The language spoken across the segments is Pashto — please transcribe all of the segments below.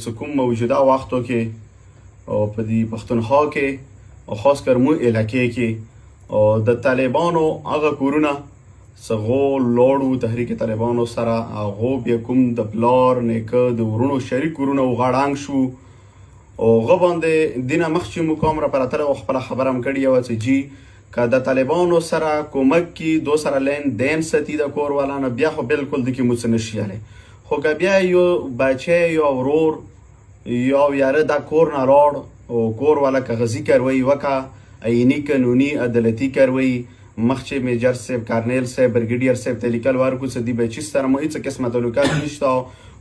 څه کوم موجوده وختو کې او په دې پښتونخوا کې او خاص کر مو علاقې کې او د طالبانو هغه کورونه څغو لوړو تحریک طالبانو سره هغو بیا کوم د پلار نیکه د ورونو شریک کورونه وغاړانګ شو او هغه باندې دینه مخکې مو کوم را پرتله او خپله خبره هم کړې وه چې جي که د طالبانو سره کومک کې دو سره لین دین ستی د کور والا نه بیا خو بالکل دکې مو څه نشي یالی خو که بیا یو بچی یا ورور یا یاره دا کور نه راړ او کور والا که غزي کاروی وکړه عیني قانوني عدالتي کاروی مخکې میجر صاحب کارنیل صاحب برګیډیر صاحب ته لیکل ورکړو چې دې بچي سره مو هېڅ قسمه تعلقات نشته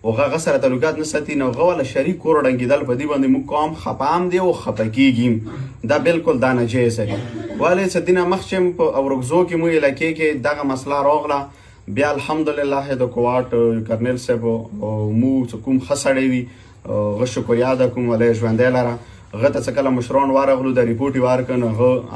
او هغه سره تعلقات نه ساتي نو هغه والا شریک کور ړنګېدل په دې باندې موږ کوم خفه هم دی او خفه کېږي دا بالکل دا ناجایز دی ولې چې دینه مخکې په اورګزو کې مو علاقې کې دغه مسله راغله بیا الحمدلله د کوواټ کرنیل صاحب او مو چې کوم ښه سړی وي هغه شکریا ده کوم ولی ژوندی لره هغه ته څه کله مشران ورغلو د ریپورټ یې ورکړ نو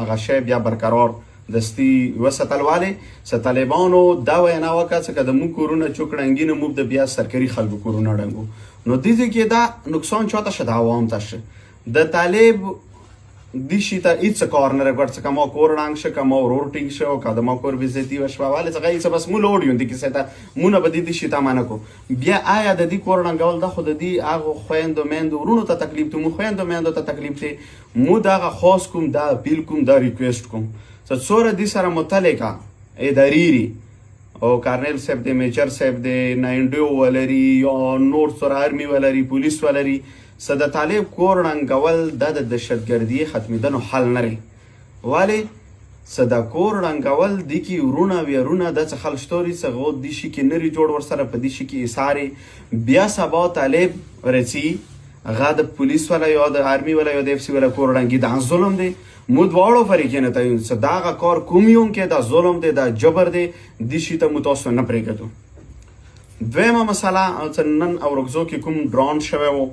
هغه شی بیا برقرار دستی وساتل والے س طالبانو دا وینا وکړه چې که د موږ کورونه چوک ړنګي نه موږ د بیا سرکاري خلکو کورونه ړنګو نو دې کې دا نقصان چاته شه د عوام ته شه د طالب دې شي ته هېڅ کار نه رګړ څه که ما کور ړنګ شه که ما ورور ټینګ شه او که د ما کور بېزتي وشوه ولې څه هېڅ بس مو لوډ یو دې کیسې ته مونه به دې شي ته منع کړو بیا آیا د دې کور ړنګول دا خو د دې هغو خویندو میندو ورونو ته تکلیف دی مو خویندو میندو ته تکلیف دی مو دغه خاص کوم دا اپیل کوم دا ریکویسټ کوم څوره دې سره متعلقه ادارې او کارنیل صاحب دی میجر صاحب دی ناینډیو ولري یا نور سره آرمي ولري پولیس ولري څه د طالب کور ړنګول دا د دهشتګردي ختمېدنو حل نه دی ولې څه د کور ړنګول دې کې ورونه ویرونه دا څه خلک شتوري څه هغو دې شي کې نري جوړ ورسره په دې شي کې ایسارې بیا سبا طالب رسي هغه د پولیس والا یا د آرمي والا یا د اف سی والا کور ړنګي دا ظلم دی مو دواړو فریقې نه ته یون څه دغه کار کوم یون کې دا ظلم دی دا جبر دی دې شي ته مو تاسو نه پرېږدو دویمه مسله چې نن اورګزو کې کوم ډرون شوی و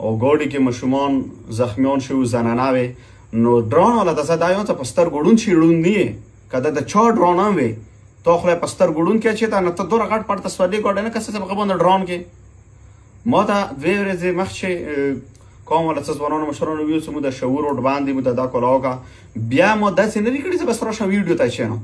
او ګوډي کې ماشومان زخمیان شوي زنانه نو ډرون والا ته دا یو څه په سترګو ړوند شي ړوند نه یې که دا د چا ډرون هم وي تا خو په سترګو ړوند کې چې تا نه ته دومره غټ پټ تصویرې ګوډی نه که څه په باندې ډرون کې ما ته دوې ورځې مخکې کوم ولا څه ځوانانو مشرانو ویل چې مو د شعور وټ باندې مو دا کولا وکړه بیا مو داسې نه دي کړي چې بس راشه ویډیو ته اچوم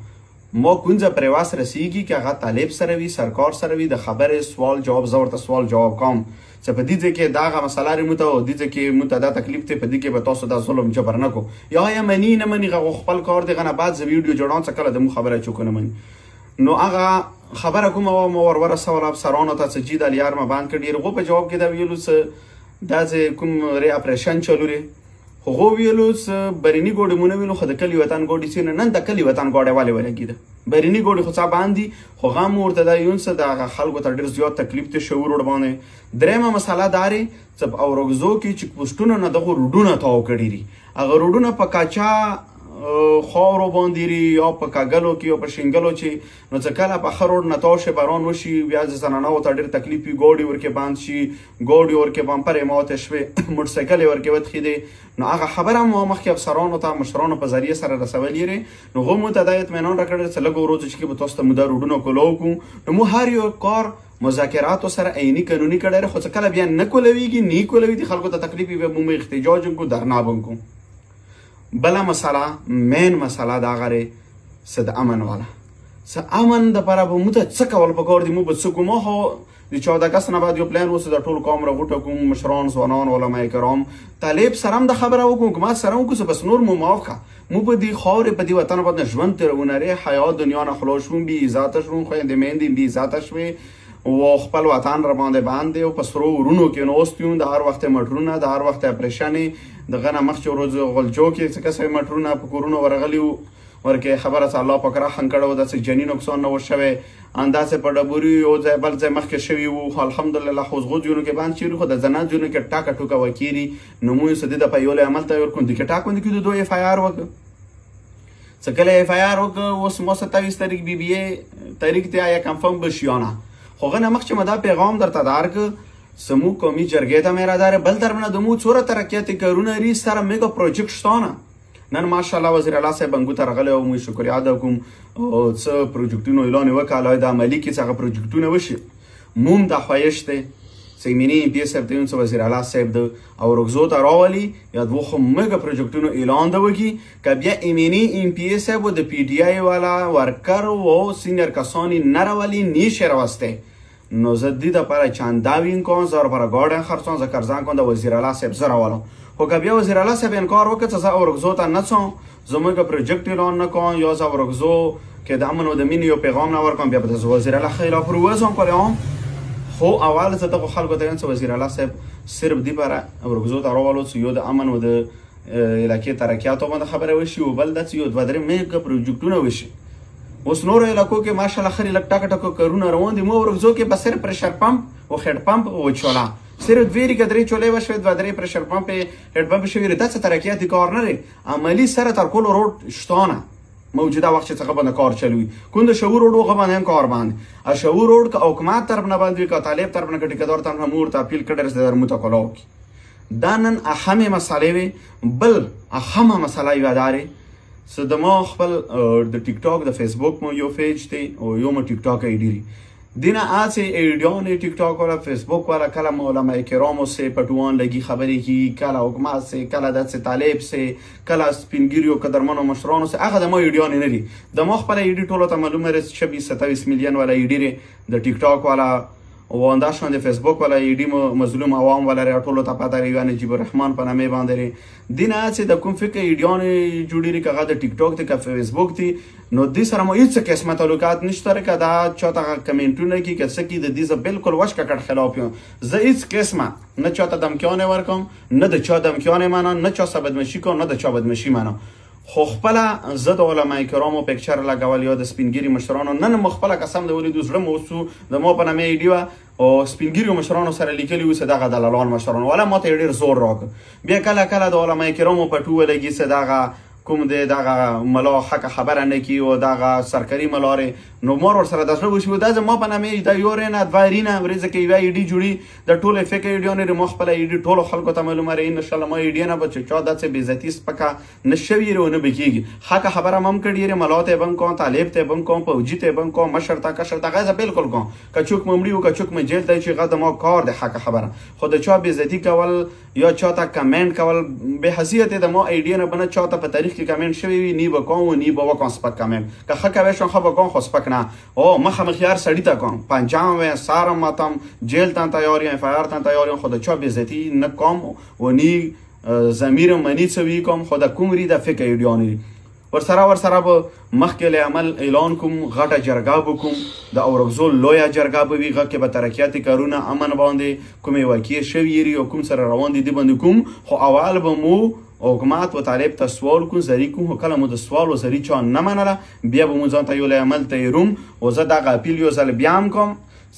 ما کونځه پرواز رسیږي که هغه طالب سره وي سرکار سره وي د خبرې سوال جواب زه ورته سوال جواب کوم چې په دې ځای کې دغه مسله لري مو ته او دې ځای کې مو ته دا تکلیف دی په دې کې به تاسو دا ظلم جبر نه کړو یا یې مني نه مني هغه خپل کار دی هغه نه بعد زه ویډیو جوړوم څه کله د مو خبره چوک نه مني نو هغه خبره کومه وه ما ورورسوله افسرانو ته چې جي دا لیار ما باند کړ ډېر هغو په جواب کې دا ویلو څه دا چې کوم ری اپریشن چلو ری هغو ویلو څه بریني ګوډې مو نه ویلو خو د کلي وطن ګوډې چې نن د کلي وطن ګوډې والې ولګېده بریني ګوډې خو څه باندې خو غم ورته دا یون څه د هغه خلکو ته ډېر زیات تکلیف دی شعور ور باندې درېیمه مسله دا دی چې په اورګزو کې چیک پوسټونه نه دغو روډونه تاو کړي دي هغه روډونه په کاچا خاورو باندې یا په کاګلو کې یا په شینګلو چې نو څه کله په ښه روډ نه تاو شي باران وشي بیا د زنانو ته ډېر تکلیف وي ګوډې ورکې بند شي ګوډې ورکې بمپرې ماته شوې موټرسایکل یې ورکې وتښېدې نو هغه خبره مو مخکې افسرانو ته مشرانو په ذریعه سره رسولي یې نو هغو مو ته دا اطمینان راکړی چې لږو ورځو چې به تاسو ته مو دا روډونه کولو وکړو نو مو هر یو کار مذاکراتو سره عیني قانوني کړی خو څه کله بیا نه کولویږي نه کولوي خلکو ته تکلیف وي به مو احتجاج وکړو درنا به وکړو بله مسله مین مسله دا غره څه د امن والا څه امن دپاره به موږ ته څه کول پکار دي موږ به څه کوو خو د 14 اګست نه بعد یو پلان اوس د ټول قوم راغوټه کوم مشران ځوانان علما کرام طالب سره هم د خبره وکړو که ما سره وکړو بس نور مو معاف کړه موږ په دې خاورې په دې وطن باندې ژوند تېروو نرې حیا دنیا نه خلاص شوم بې عزته شوم خویندې میندې بې عزته شوې و خپل وطن را باندې باندې او په سرو ورونو کې ناست یو د هر وخت مټرونه د هر وخت اپریشنې دغه نه مخکې ورځ غلجو کې څه کسې مټرونه په کورونو ورغلي وو ورکې خبره چې الله پاک راخن کړی و داسې جني نقصان نه و شوی انداسې په ډبوري یو ځای بل ځای مخکې شوي وو خو الحمدلله خو زغو ځایونو کې بند شوي خو د زنان ځایونو کې ټاکه ټوکه وکېري نو موږ څه دې د پیولې عمل ته ورکړو دې کې ټاکوندې کې د دوی اف آی آر وکړه څه کله اف آی آر وکړه اوس ما 27 تاریخ بی بی اے تاریخ ته آیا کنفرم بشي یا نه خو هغه نه مخکې مو دا پیغام درته درکړ سمو قومي جرګې ته مې را داره بل طرف نه د مو څوره ترقیاتي کارونه لري سره میګا پروجیکټ شته نه نن ماشاءالله وزیر اعلی صاحب انګو ته راغلی او موږ شکریا ادا کوم او څه پروجیکټونه اعلان وکړه د عملي کې څه هغه پروجیکټونه وشي موم د خواهش دی ایمني ام پی صاحب ته یون وزیر اعلی صاحب د اورګزو ته راولي یا دوه خو مګه پروجیکټونو اعلان د وکي ک بیا ایمني ام پی صاحب د پی ډی آی والا ورکر او سینیئر کسانی نراولی نیشه راوسته نو زدی د پر چانداوین کون زار پر گاردن خرڅون ذکرزان کون د وزیر اعلی صاحب زرا والو خو ک بیا وزیر اعلی صاحب انکار وکړ چې اورګزو ته نه څو زموږ پروجیکټ اعلان نه کوم یا اورګزو کې د امن او د مين یو پیغام نه ورکوم بیا د وزیر اعلی خیلا پروازم کوم خو اول زه ته خلکو ته چې وزیر اعلی صاحب صرف دی پر اورګزو ته راوالو چې یو د امن او د علاقې ترقیاتو باندې خبره وشي او بل د یو د ودرې میګ پروجیکټونه وشي اوس نور علاقو کې ماشاءالله خري لک ټاک ټاک کارونه روان دي مو اورګزو کې بس صرف پرشر پمپ او هډ پمپ او چولا صرف دویری کدرې چولې وشوي د ودرې پرشر پمپ هډ پمپ شوی د څه ترقیات کار نه لري عملی سره تر کول روډ شتونه موجوده وخت څخه باندې کار چلوي کوم د شعور روډ غو باندې کار باندې ا شعور روډ کا حکومت طرف نه باندې کا طالب طرف نه ټیکدار طرف نه مور ته اپیل کړل چې درمو ته کولو دا نن اهمه مسالې وي بل اهمه مسله یو داري څه د ما خپل د ټیک ټاک د فیسبوک مو یو پیج دی او یو مو ټیک ټاک ایډی دینا آسه ایډیون ټیک ټاک ولا فیسبوک ولا کله علماء کرامو سے پټوان لګي خبرې کی کله حکومت سے کله د طالب سے کله سپینګریو قدرمنو مشرانو سے هغه د ما ایډیون نه دي د ما خپل ایډی ټولو ته معلومه رس 27 میلیون ولا ایډی د ټیک ټاک ولا او انداشون د فیسبوک ولا ایډی مظلوم عوام ولا ټولو ته پاتې ریو نجیب الرحمن په نامه باندې دینا چې د کوم فکر ایډیون جوړی کغه د ټیک ټاک ته فیسبوک تی نو د سره مو هیڅ قسمه تعلقات نشته رکه دا چاته کمنټونه کی کڅ کی د دې بالکل وشکه کټ خلاف یم زه هیڅ قسمه نه چاته دمکیانه ورکم نه د چا دمکیانه مانه نه چا سبدمشي کو نه د چا بدمشي مانه خو خپل زه د علماء کرامو پکچر لګول یا د سپینګری مشرانو نن مخبل قسم د ولید زړه موسو د مو په نامه ایډیو او سپینګری مشرانو سره لیکلی و صدقه دلالان مشرانو ولا ماته ډیر زور راک بیا کله کله د علماء کرامو په ټوله کې صدقه کوم دغه ملا حق خبره نه کی او دغه سرکاري ملاره نو مور ور سره داسنه وشو د ما په نامه د یورینه دوایرینه ورزه کې وی ایډی جوړي د ټوله فکر ایډیونه ر مخ په ایډی ټوله خلکو ته معلومه ری ان شاء الله ما ایډی نه بچ چا دته بی عزتی سپکا نشوی رونه بکیږي حق خبره مم کړي ر ملاته بم کو طالب ته بم کو پوجي ته بم کو مشرتا کشرتا غزه بالکل کو کچوک ممړي او کچوک مجل ته چې غد ما کار د حق خبره خود چا بی عزتی کول یا چا ته کمنټ کول به حیثیت د ما ایډی نه بنه چا ته په تاریخ کې کمنټ شوی وي نی بکوم نی بوکم سپک کمنټ که خکه وشم خو بکوم خو سپک نه او مخه مخیار سړی تا کوم پنجام و سارم ماتم جیل تان تیاری اف آر تان تیاری خود چا بی عزتی نه کوم و نی ضمیر منی څوی کوم خود کومری د فکر ایډیونی ورسره به مخکې له عمل اعلان کوم غټه جرګه وکوم د اورګزو لویا جرګه به وي غکه به ترقیاتي کارونه امن باندې کومې واقع شوی ری او کوم سره روان دي باندې کوم خو اول به مو حکومت و طالب ته سوال کو زری کوم کله مو د سوال و زری چا نه منله بیا به مو ځان ته یو عمل ته روم او زه دغه اپیل یو ځل بیا هم کوم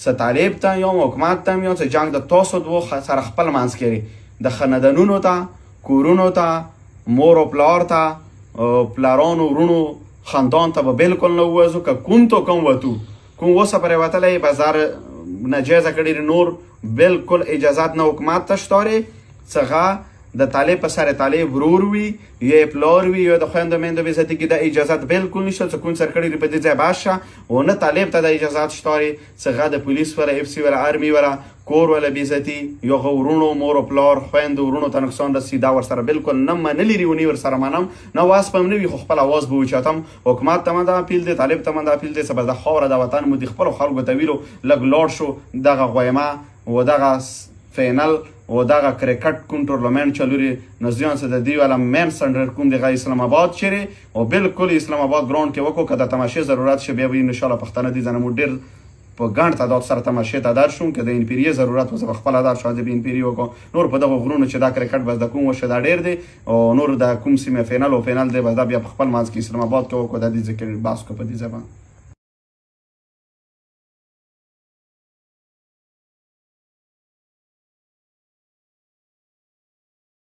س طالب ته یا حکومت ته یا جنگ د تاسو دوه سره خپل مانس کړي د خندانونو ته کورونو ته مور او پلار ته پلارانو ورونو خاندان ته به بالکل نه وځو که کوم تو کوم وته کوم وسه پر وتلې بازار ناجیزه کړي نور بالکل اجازهات نه حکومت ته شتاري څنګه د طالب په سره طالب ورور وي یا پلار وي یا د خويند مند به ذاتی کې د اجازهات بالکل نشته چې کوم سرکړي په دې ځای باشه او نه طالب ته د اجازهات شتاري څنګه د پولیس ولا اف سی ولا ارمي ولا کور ولا بیزتی یو غورونو مور پلار خويند ورونو ته نقصان رسي دا ور سره بالکل نه منلي ریونی ور سره منم نه واس پم نه وي خپل आवाज به وچاتم حکومت ته دا اپیل دي طالب ته دا اپیل دي سبا د خوره د وطن مو د خپل خلکو ته ویلو لګ لوړ شو دغه غویما و دغه فینل و دغه کرکټ کوم ټورنمنت چلوري نزدیان سره د دی ولا مین سنټر کوم د اسلام آباد چیرې او بالکل اسلام آباد ګراوند کې وکړو کده تماشې ضرورت شي بیا ان شاء الله پښتنه دي زنه مو ډیر په ګڼ تعداد سره تماشې ته در شوم که د انپیری ضرورت وسه خپل در شو د انپیری وکړو نور په دغه غرونو چې دا کرکټ بس د کوم وشه دا ډیر دی او نور د کوم سیمه فینال او فینال دی بس دا بیا خپل مانځ کې اسلام آباد کې وکړو د دې ذکر باس کو په دې ځبان